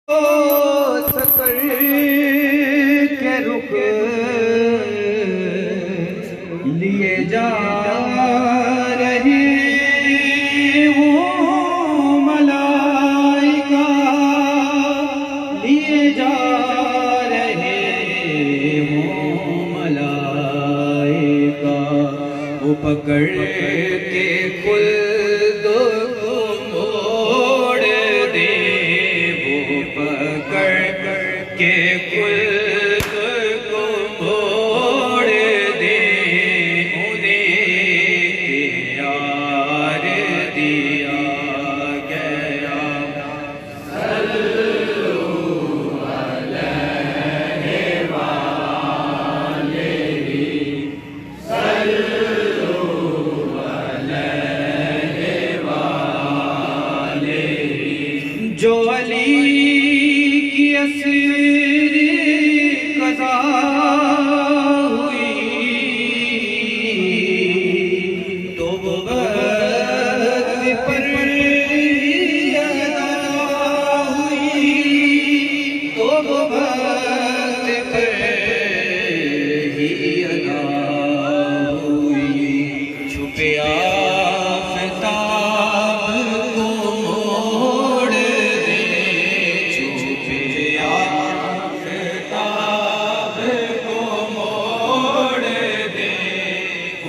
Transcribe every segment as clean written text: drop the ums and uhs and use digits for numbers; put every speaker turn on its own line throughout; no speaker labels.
سکر کے رخ لیے جا رہی ہوں ملائکہ، لیے جا رہے ہوں ملائکہ، وہ پکڑ کے خلد کو موڑ دے، وہ پکڑ کے خلد کو موڑ دے، انہیں پیار دیا گیا۔ جو علی کی اسری قضا ہوئی تو وہ وقت پر ہی ادا ہوئی، تو وہ وقت پر ہی ادا ہوئی۔ چھپے آفتاب کو موڑ دے، چھپے آفتاب کو موڑ دے،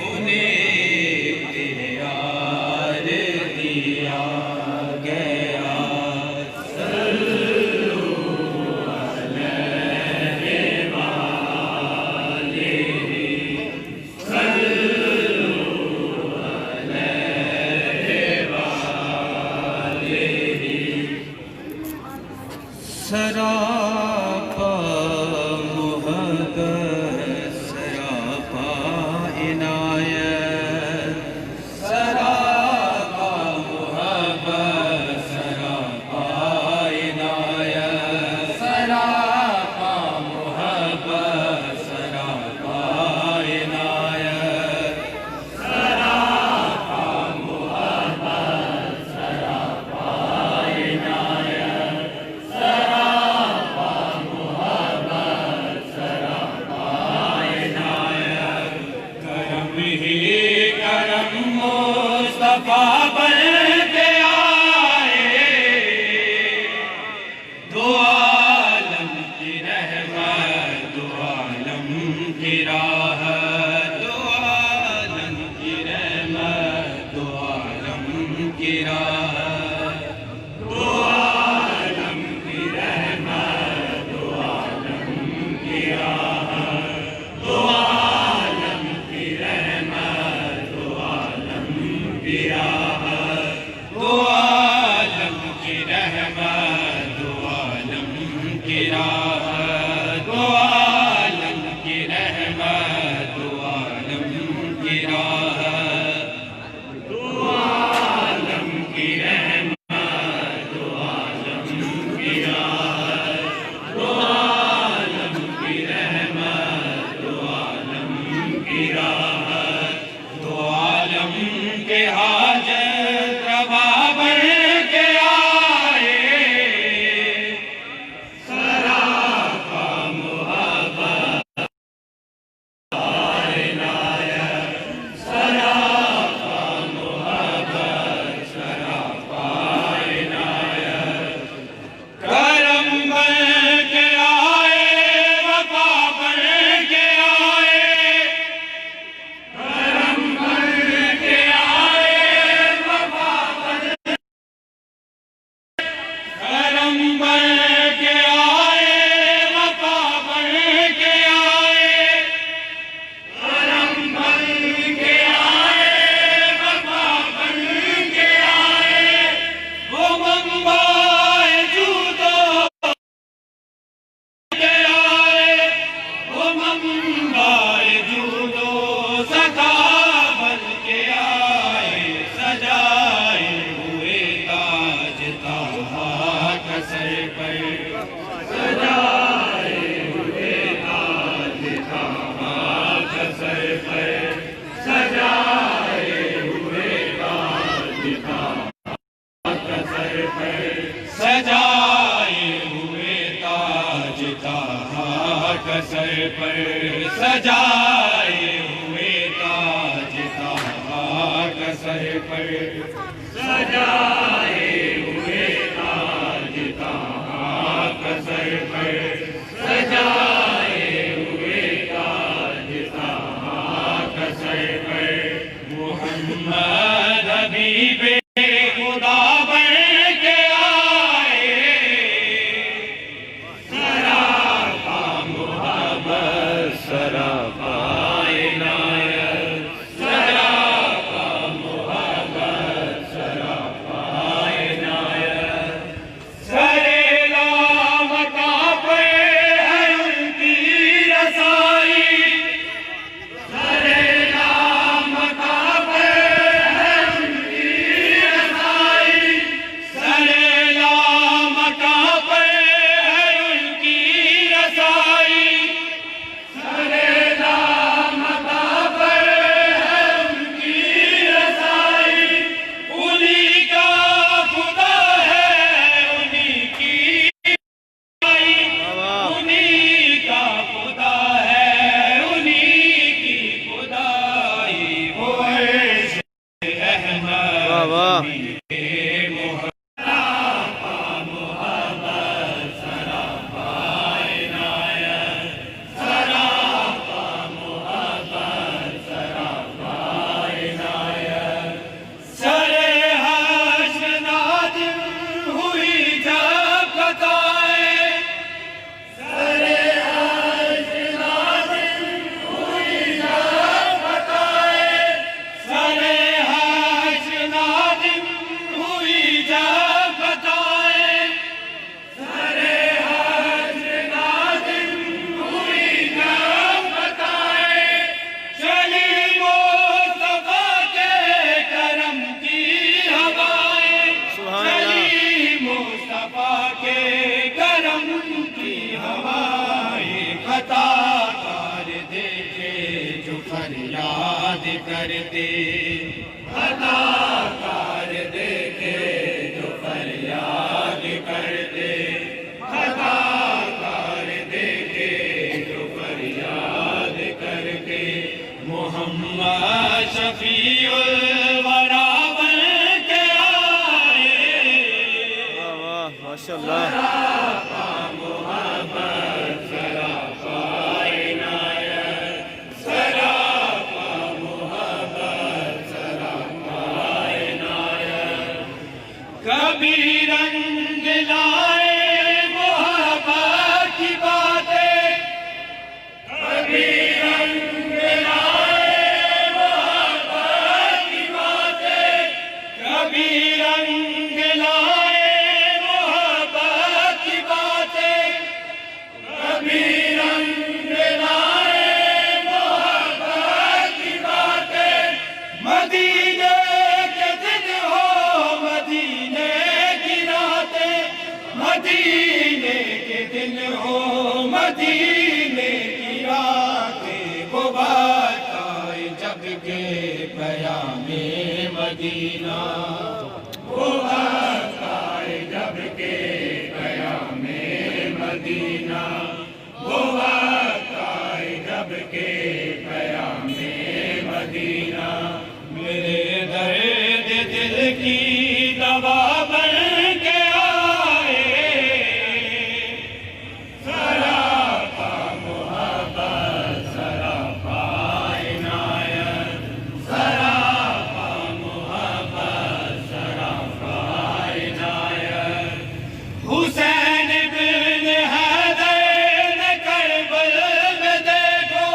انہیں پیار دیا گیا۔ سراپا محبت، سراپا عنایت، سراپا محبت، سراپا عنایت، سراپا محبت، سراپا عنایت، سراپا محبت، سراپا عنایت، کرم مصطفیٰ بن کے آئے، دو عالم کی رحمت، دو عالم کی راحت، دو عالم کی رحمت، دو عالم کی راحت، دو عالم کی رحمت، دو عالم کی راحت، دو عالم کی رحمت، دو عالم کی راحت، دو عالم کی رحمت، دو عالم کی راحت، دو عالم کی رحمت، دو عالم کی راحت، دو عالم کی رحمت، دو عالم کی راحت، دو عالم کی رحمت، دو عالم کی راحت، دو عالم کے حاجت روا بن کے آئے، سراپا محبت عنایت، سراپا محبت، سراپا عنایت، کرم بن کے آئے، وفا بن کے آئے، کرم بن کے آئے، وفا بن، کرم بن کے آئے، وفا بن کے آئے، کرم بن کے آئے، وفا بن کے آئے، وہ منبع جود و کے آئے، وہ منبع جود و سخا بن کے آئے، سجائے ہوئے تاج طہا کا سر پر، سجائے ہوئے تاج طہا کا سر پر، سجائے ہوئے تاج طہا کا سر پر، سجائے ہوئے پر سجائے ہوئے تاج طہا کا سر پر سجائے ہوئے تاج طہا کا سر پر سجائے ہوئے تاج طہا کا سر پر محمد حبیب خدا بن کے آئے سراپا محبت سراپا عنایت سراپا محبت سراپا عنایت سرے لامتا پہ ہے ان کی رسائی سرے لامتا پہ ہے ان کی رسائی سرے لامتا پہ ہے ان کی رسائی سرے لامتا پہ ہے ان کی رسائی انہی کا خدا ہے انہی کی انہی کا خدا ہے انہی کی خدائی وہ عرش احمد سراپا محبت سراپا عنایت سراپا محبت سراپا عنایت سرے حشر نادم ہوئی جب قطائے سرے حشر نادم ہوئی جب قطائے سرے حشر نادم ہوئی جب قطائے سرے حشر نادم ہوئی جب قطائے چلی مصطفیٰ کے کرم کی ہوائیں چلی مصطفیٰ کے کرم کی ہوائیں خطا کار دیکھے جو فریاد کرتے خطا کار دیکھے جو فریاد کرتے خطا کار دیکھے جو فریاد کرتے محمد شفیع الورا بن کے آئے سراپا محبت سراپا عنایت سراپا محبت سراپا عنایت کبھی رنگ لائے محبت کی باتیں کبھی رنگ لائے محبت کی باتیں کبھی رنگ لائے محبت کی باتیں کبھی رنگ لائے محبت کی باتیں مدینے کے دن ہو مدینے کی راتیں مدینے کے دن ہو مدینے کی راتیں وہ بات آئے جب کے پیام مدینہ وہ بات آئے جب کے پیام مدینہ وہ بات آئے جب کے پیام مدینہ میرے درد دل کی دوا بن کے آئے سراپا محبت سراپا عنایت سراپا محبت سراپا عنایت حسین بن حیدر نے کربلا میں دیکھو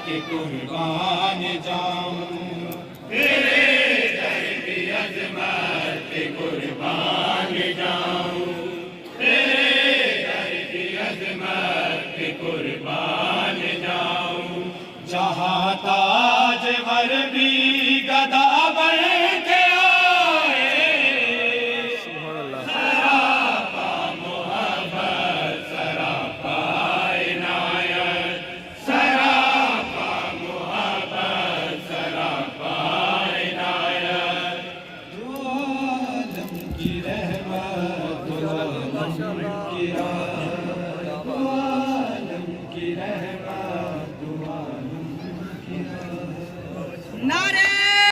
کہ قربان جاؤں